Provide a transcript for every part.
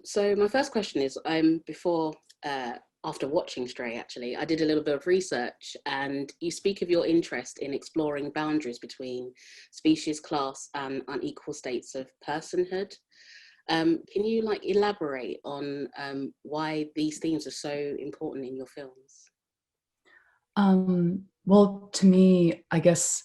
So my first question is, after watching Stray, actually, I did a little bit of research, and you speak of your interest in exploring boundaries between species, class, and unequal states of personhood. Can you elaborate on why these themes are so important in your films? Well, to me, I guess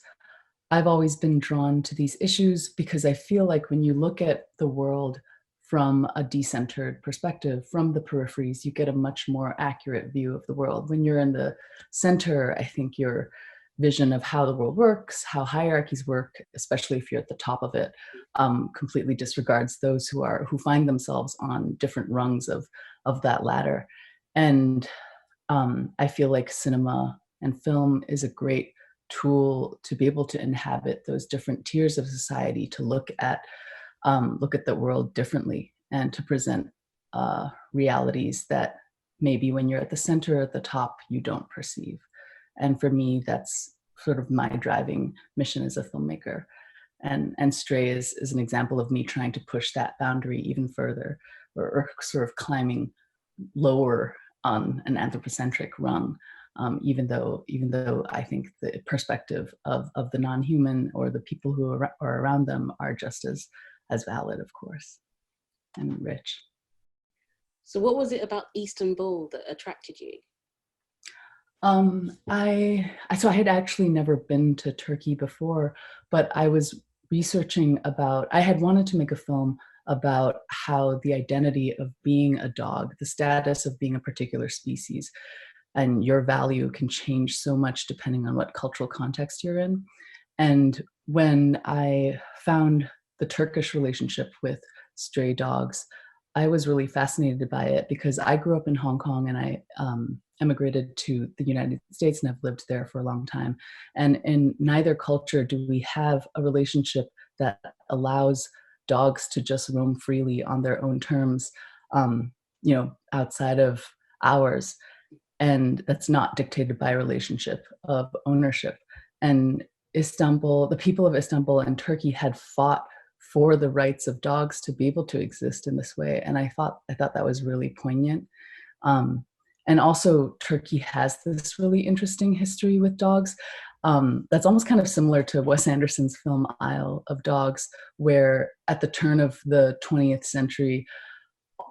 I've always been drawn to these issues because I feel like when you look at the world from a decentered perspective, from the peripheries, you get a much more accurate view of the world. When you're in the center, I think your vision of how the world works, how hierarchies work, especially if you're at the top of it, completely disregards those who find themselves on different rungs of that ladder. And I feel like cinema and film is a great tool to be able to inhabit those different tiers of society, to look at the world differently, and to present realities that maybe when you're at the center or at the top, you don't perceive. And for me, that's sort of my driving mission as a filmmaker. And Stray is an example of me trying to push that boundary even further, or sort of climbing lower on an anthropocentric rung, even though I think the perspective of the non-human or the people who are around them are just as valid, of course, and rich. So what was it about Istanbul that attracted you? I had actually never been to Turkey before, but I was researching about, I had wanted to make a film about how the identity of being a dog, the status of being a particular species, and your value can change so much depending on what cultural context you're in. And when I found the Turkish relationship with stray dogs, I was really fascinated by it because I grew up in Hong Kong, and I emigrated to the United States and have lived there for a long time. And in neither culture do we have a relationship that allows dogs to just roam freely on their own terms, outside of ours. And that's not dictated by a relationship of ownership. And Istanbul, the people of Istanbul and Turkey had fought for the rights of dogs to be able to exist in this way. And I thought that was really poignant. And also Turkey has this really interesting history with dogs. That's almost kind of similar to Wes Anderson's film Isle of Dogs, where at the turn of the 20th century,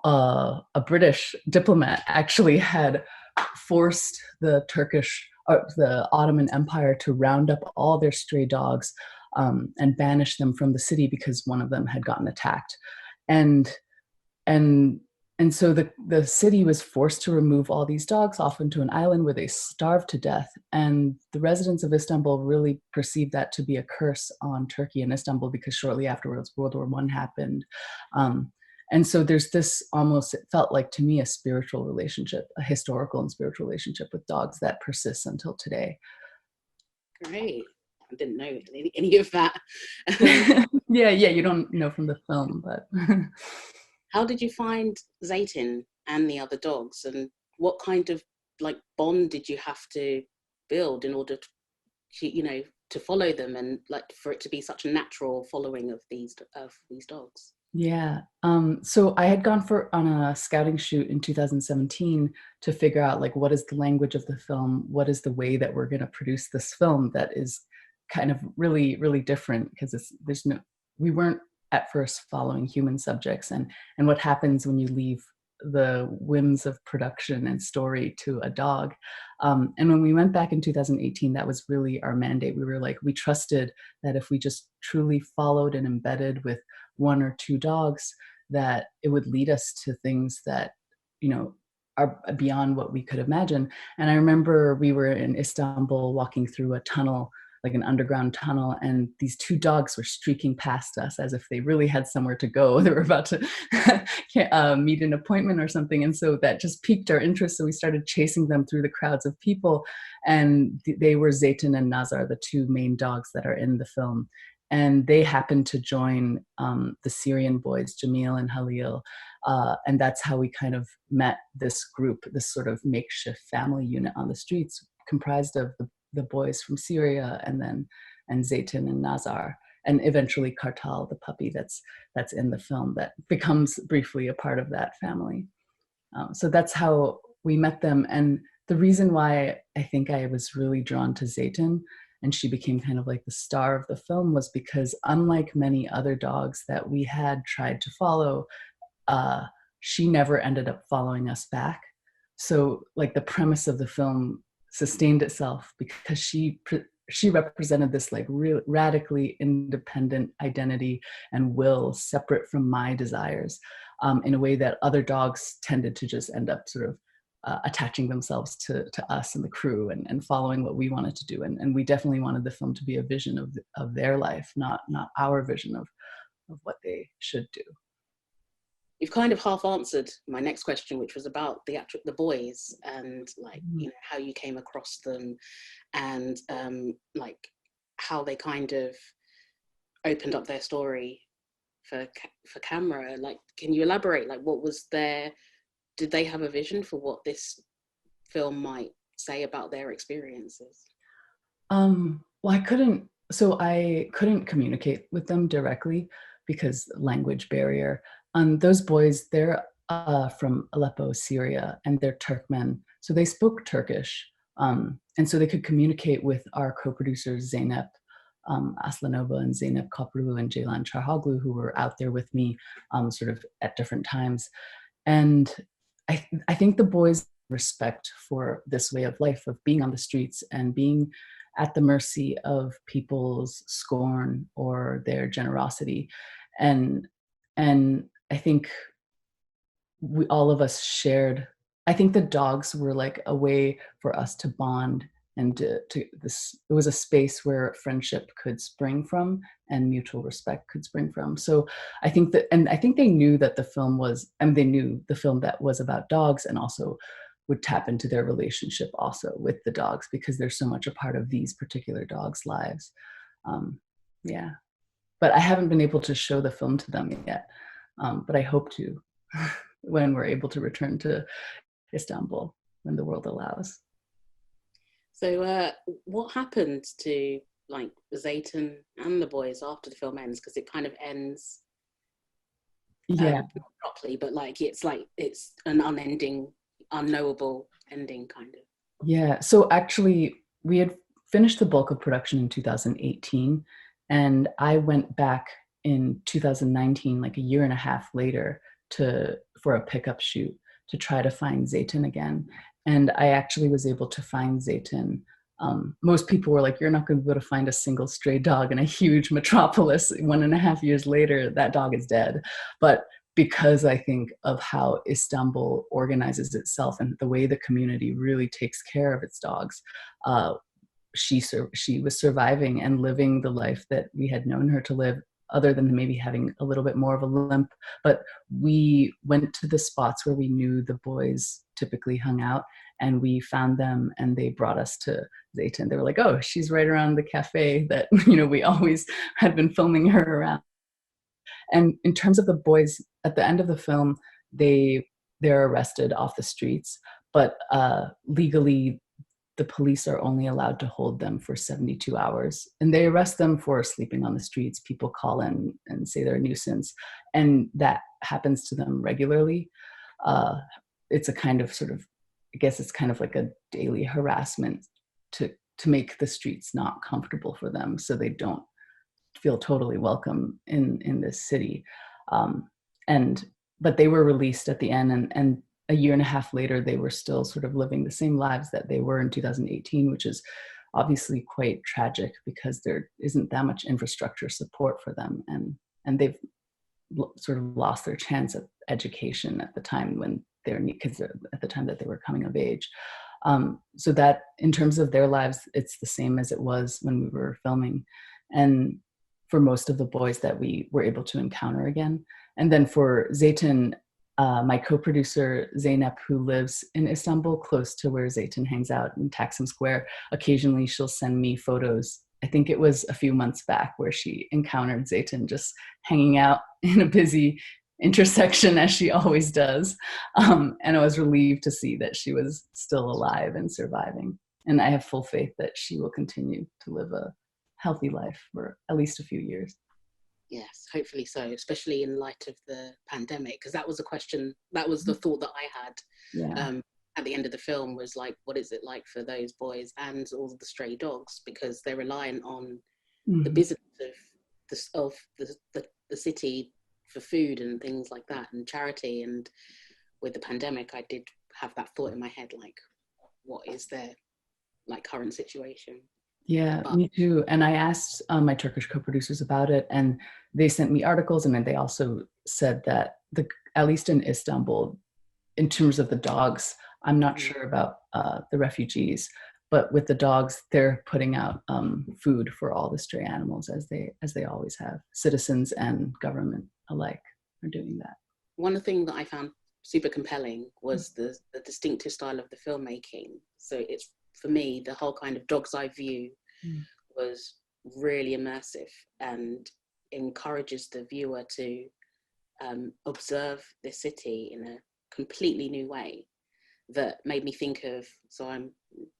a British diplomat actually had forced the the Ottoman Empire to round up all their stray dogs and banish them from the city because one of them had gotten attacked. And so the city was forced to remove all these dogs off into an island where they starved to death. And the residents of Istanbul really perceived that to be a curse on Turkey and Istanbul, because shortly afterwards, World War I happened. And so there's this almost, it felt like to me, a spiritual relationship, a historical and spiritual relationship with dogs that persists until today. Great. I didn't know any of that. Yeah, you don't know from the film, but. How did you find Zeytin and the other dogs, and what kind of bond did you have to build in order to follow them, and for it to be such a natural following of these dogs? Yeah. So I had gone on a scouting shoot in 2017 to figure out what is the language of the film, what is the way that we're going to produce this film that is kind of really, really different, because we weren't at first following human subjects, and what happens when you leave the whims of production and story to a dog. And when we went back in 2018, that was really our mandate. We were we trusted that if we just truly followed and embedded with one or two dogs, that it would lead us to things that, are beyond what we could imagine. And I remember we were in Istanbul walking through a tunnel, an underground tunnel, and these two dogs were streaking past us as if they really had somewhere to go. They were about to meet an appointment or something. And so that just piqued our interest. So we started chasing them through the crowds of people. And they were Zeytin and Nazar, the two main dogs that are in the film. And they happened to join the Syrian boys, Jamil and Halil. And that's how we kind of met this group, this sort of makeshift family unit on the streets, comprised of the boys from Syria and Zeytin and Nazar. and eventually Kartal, the puppy that's in the film, that becomes briefly a part of that family. So that's how we met them. And the reason why I think I was really drawn to Zeytin, and she became kind of like the star of the film, was because unlike many other dogs that we had tried to follow, she never ended up following us back. So like the premise of the film sustained itself because she represented this like real radically independent identity and will separate from my desires, in a way that other dogs tended to just end up sort of attaching themselves to us and the crew, and following what we wanted to do. And we definitely wanted the film to be a vision of their life, not our vision of what they should do. You've kind of half answered my next question, which was about the boys, and like, you know, how you came across them, and like how they kind of opened up their story for camera. Like, can you elaborate? Like, what was did they have a vision for what this film might say about their experiences? Well, I couldn't communicate with them directly because language barrier. Those boys, they're from Aleppo, Syria, and they're Turkmen, so they spoke Turkish, and so they could communicate with our co-producers Zeynep Aslanova and Zeynep Kopru and Ceylan Çarhaglu, who were out there with me, sort of at different times. And I think the boys' respect for this way of life, of being on the streets and being at the mercy of people's scorn or their generosity, and I think all of us shared. I think the dogs were like a way for us to bond, and to this. It was a space where friendship could spring from and mutual respect could spring from. So I think that, and I think they knew that the film was, and they knew the film that was about dogs, and also would tap into their relationship also with the dogs, because they're so much a part of these particular dogs' lives. Yeah, but I haven't been able to show the film to them yet, but I hope to when we're able to return to Istanbul, when the world allows. So what happened to like Zeytin and the boys after the film ends? Because it kind of ends, not properly, but like it's an unending, unknowable ending, kind of. Yeah, so actually we had finished the bulk of production in 2018, and I went back in 2019, like a year and a half later, for a pickup shoot to try to find Zeytin again. And I actually was able to find Zeytin. Most people were like, you're not going to be able to find a single stray dog in a huge metropolis. 1.5 years later, that dog is dead. But because I think of how Istanbul organizes itself and the way the community really takes care of its dogs, she was surviving and living the life that we had known her to live, other than maybe having a little bit more of a limp. But we went to the spots where we knew the boys typically hung out, and we found them, and they brought us to Zeytin. They were like, oh, she's right around the cafe that, you know, we always had been filming her around. And in terms of the boys, at the end of the film, they're arrested off the streets, but legally, the police are only allowed to hold them for 72 hours. And they arrest them for sleeping on the streets. People call in and say they're a nuisance. And that happens to them regularly. It's a kind of sort of, I guess it's kind of like a daily harassment to make the streets not comfortable for them, so they don't feel totally welcome in this city. But they were released at the end, and a year and a half later, they were still sort of living the same lives that they were in 2018, which is obviously quite tragic because there isn't that much infrastructure support for them. And they've sort of lost their chance at education at the time when because at the time that they were coming of age. So that in terms of their lives, it's the same as it was when we were filming. And for most of the boys that we were able to encounter again. And then for Zeytin, my co-producer Zeynep, who lives in Istanbul, close to where Zeytin hangs out in Taksim Square, occasionally she'll send me photos. I think it was a few months back where she encountered Zeytin just hanging out in a busy intersection, as she always does. And I was relieved to see that she was still alive and surviving. And I have full faith that she will continue to live a healthy life for at least a few years. Yes, hopefully so, especially in light of the pandemic, because that was a question, that was the thought that I had Yeah. at the end of the film, was like, what is it like for those boys and all of the stray dogs, because they're reliant on the business of the city for food and things like that, and charity. And with the pandemic, I did have that thought in my head, like, what is their like current situation? Yeah, But me too. And I asked my Turkish co-producers about it, and they sent me articles, and then they also said that at least in Istanbul, in terms of the dogs, I'm not sure about the refugees, but with the dogs, they're putting out food for all the stray animals, as they always have. Citizens and government alike are doing that. one thing that I found super compelling was the distinctive style of the filmmaking. So it's, for me, the whole kind of dog's eye view was really immersive and encourages the viewer to observe the city in a completely new way, that made me think of, so I'm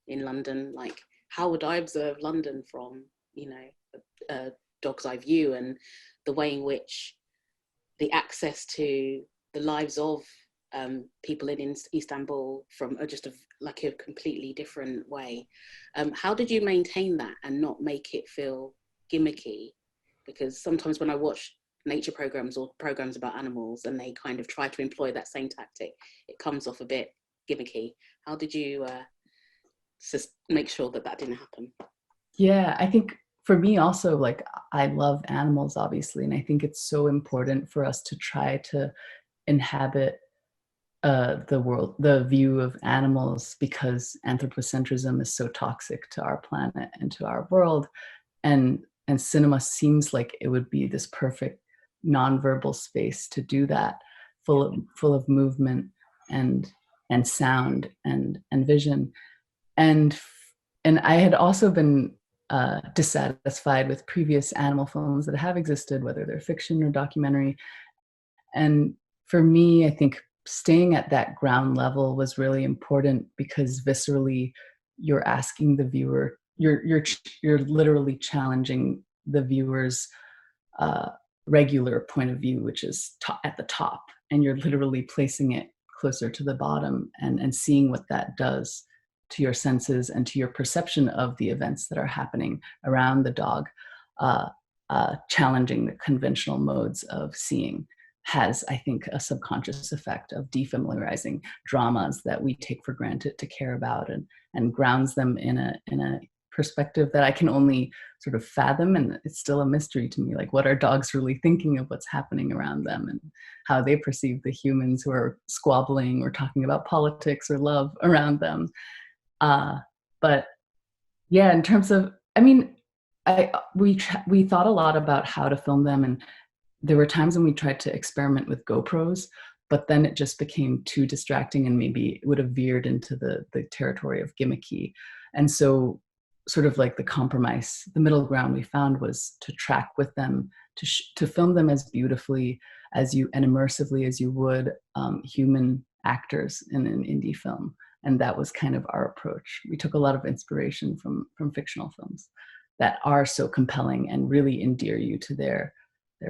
in London, like, how would I observe London from, you know, a dog's eye view, and the way in which the access to the lives of people in Istanbul from just like a completely different way. How did you maintain that and not make it feel gimmicky? Because sometimes when I watch nature programs or programs about animals and they kind of try to employ that same tactic, it comes off a bit gimmicky. How did you make sure that that didn't happen? Yeah, I think for me also, like, I love animals, obviously, and I think it's so important for us to try to inhabit the world, the view of animals, because anthropocentrism is so toxic to our planet and to our world. And cinema seems like it would be this perfect nonverbal space to do that, full of movement and sound and vision. And I had also been dissatisfied with previous animal films that have existed, whether they're fiction or documentary. And for me, I think staying at that ground level was really important, because viscerally, you're asking the viewer, you're literally challenging the viewer's regular point of view, which is at the top, and you're literally placing it closer to the bottom, and seeing what that does to your senses and to your perception of the events that are happening around the dog. Challenging the conventional modes of seeing has, I think, a subconscious effect of defamiliarizing dramas that we take for granted to care about, and grounds them in a perspective that I can only sort of fathom, and it's still a mystery to me. Like, what are dogs really thinking of what's happening around them, and how they perceive the humans who are squabbling or talking about politics or love around them. But yeah, in terms of, I mean, we thought a lot about how to film them, and there were times when we tried to experiment with GoPros, but then it just became too distracting, and maybe it would have veered into the territory of gimmicky. And so, sort of like the compromise, the middle ground we found was to track with them, to film them as beautifully and immersively as you would human actors in an indie film. And that was kind of our approach. We took a lot of inspiration from fictional films that are so compelling and really endear you to their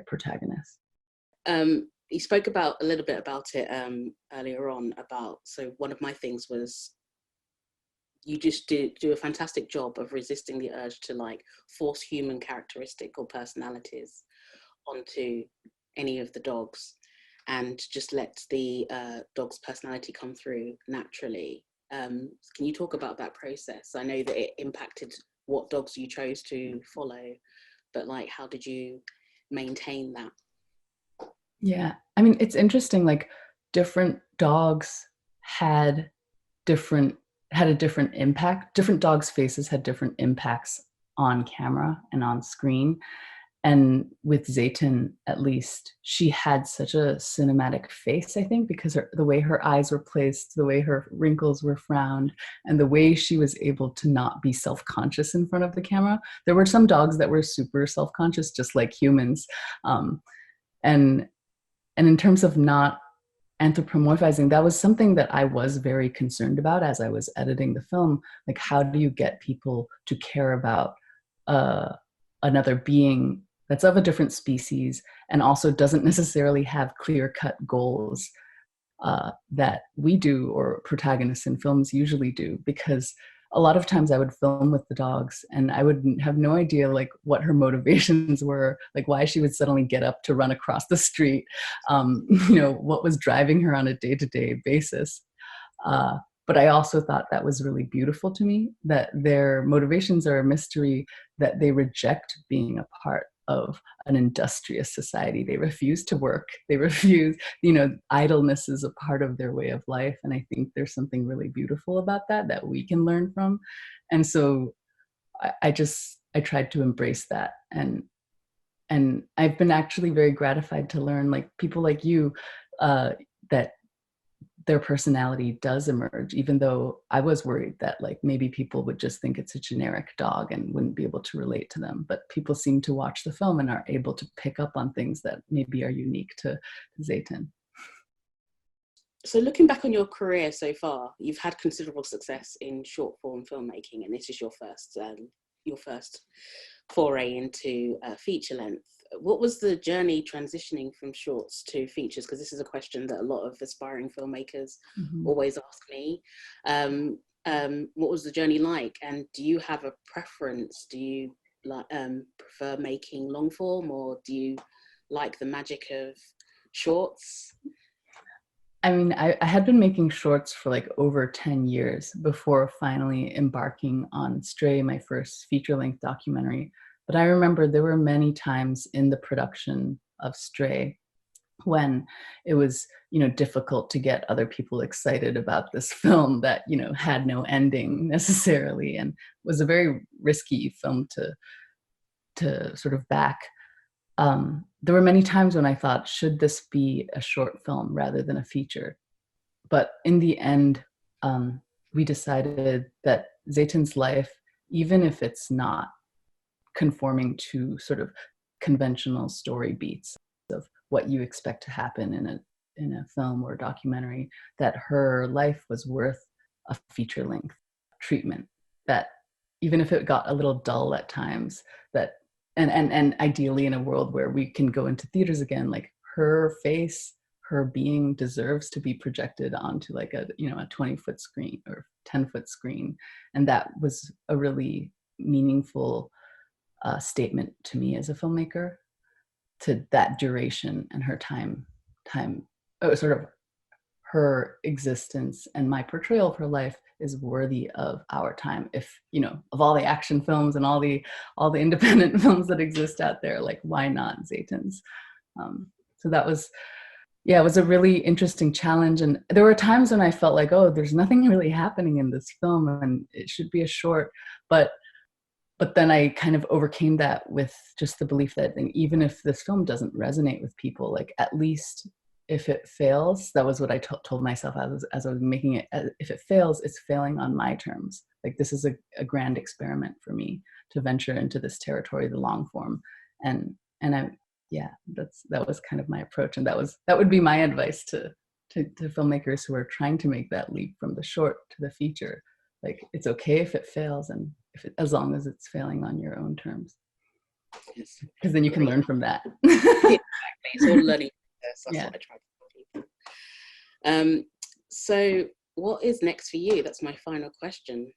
protagonists. You spoke about a little bit about it earlier on, about, so one of my things was you just do a fantastic job of resisting the urge to like force human characteristic or personalities onto any of the dogs, and just let the dog's personality come through naturally. Can you talk about that process? I know that it impacted what dogs you chose to follow, but like, how did you maintain that? Yeah, I mean, it's interesting, like, different dogs had a different impact. Different dogs' faces had different impacts on camera and on screen. And with Zeytin, at least, she had such a cinematic face, I think, because the way her eyes were placed, the way her wrinkles were frowned, and the way she was able to not be self-conscious in front of the camera. There were some dogs that were super self-conscious, just like humans. And in terms of not anthropomorphizing, that was something that I was very concerned about as I was editing the film. Like, how do you get people to care about another being that's of a different species and also doesn't necessarily have clear-cut goals that we do or protagonists in films usually do, because a lot of times I would film with the dogs and I would have no idea like what her motivations were, like why she would suddenly get up to run across the street, what was driving her on a day-to-day basis. But I also thought that was really beautiful to me, that their motivations are a mystery, that they reject being a part of an industrious society. They refuse to work. They refuse, idleness is a part of their way of life. And I think there's something really beautiful about that we can learn from. And so I tried to embrace that. And I've been actually very gratified to learn, like people like you, that their personality does emerge, even though I was worried that like maybe people would just think it's a generic dog and wouldn't be able to relate to them. But people seem to watch the film and are able to pick up on things that maybe are unique to Zeytin. So looking back on your career so far, you've had considerable success in short form filmmaking, and this is your first foray into feature length. What was the journey transitioning from shorts to features? Because this is a question that a lot of aspiring filmmakers always ask me. What was the journey like? And do you have a preference? Do you prefer making long form, or do you like the magic of shorts? I mean, I had been making shorts for like over 10 years before finally embarking on Stray, my first feature-length documentary. But I remember there were many times in the production of Stray when it was, difficult to get other people excited about this film that, had no ending necessarily, and was a very risky film to sort of back. There were many times when I thought, should this be a short film rather than a feature? But in the end, we decided that Zeytin's life, even if it's not conforming to sort of conventional story beats of what you expect to happen in a film or documentary, that her life was worth a feature-length treatment. That even if it got a little dull at times, that and ideally in a world where we can go into theaters again, like her face, her being deserves to be projected onto like a 20-foot screen or 10-foot screen. And that was a really meaningful statement to me as a filmmaker, to that duration and her time, sort of her existence and my portrayal of her life is worthy of our time. If, of all the action films and all the independent films that exist out there, like why not Zeytin's? So that was, it was a really interesting challenge. And there were times when I felt like, oh, there's nothing really happening in this film and it should be a short, but then I kind of overcame that with just the belief that even if this film doesn't resonate with people, like at least if it fails, that was what I told myself as I was making it. If it fails, it's failing on my terms. Like this is a grand experiment for me to venture into this territory, the long form, and that was kind of my approach, and that would be my advice to filmmakers who are trying to make that leap from the short to the feature. Like it's okay if it fails, and as long as it's failing on your own terms, because then you can learn from that. Exactly, it's all learning. That's what I try to tell people. So what is next for you? That's my final question.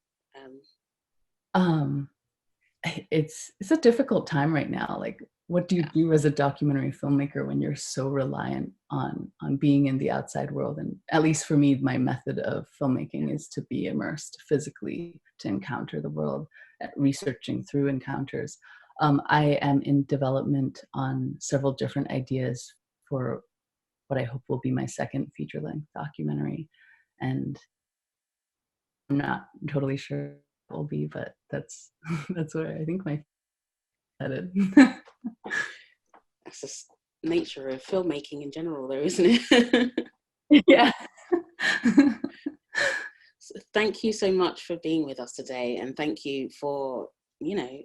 It's a difficult time right now. Like, what do you do as a documentary filmmaker when you're so reliant on being in the outside world? And at least for me, my method of filmmaking is to be immersed physically, to encounter the world, researching through encounters. I am in development on several different ideas for what I hope will be my second feature-length documentary. And I'm not totally sure what it will be, but that's where I think my headed. That's just nature of filmmaking in general, though, isn't it? Yeah. So thank you so much for being with us today, and thank you for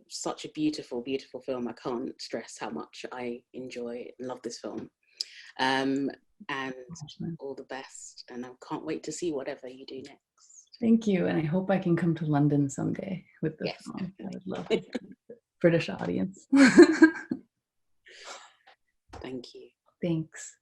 such a beautiful film. I can't stress how much I enjoy and love this film, and all the best, and I can't wait to see whatever you do next. Thank you, and I hope I can come to London someday with this Yes, film. I would love it. British audience. Thank you. Thanks.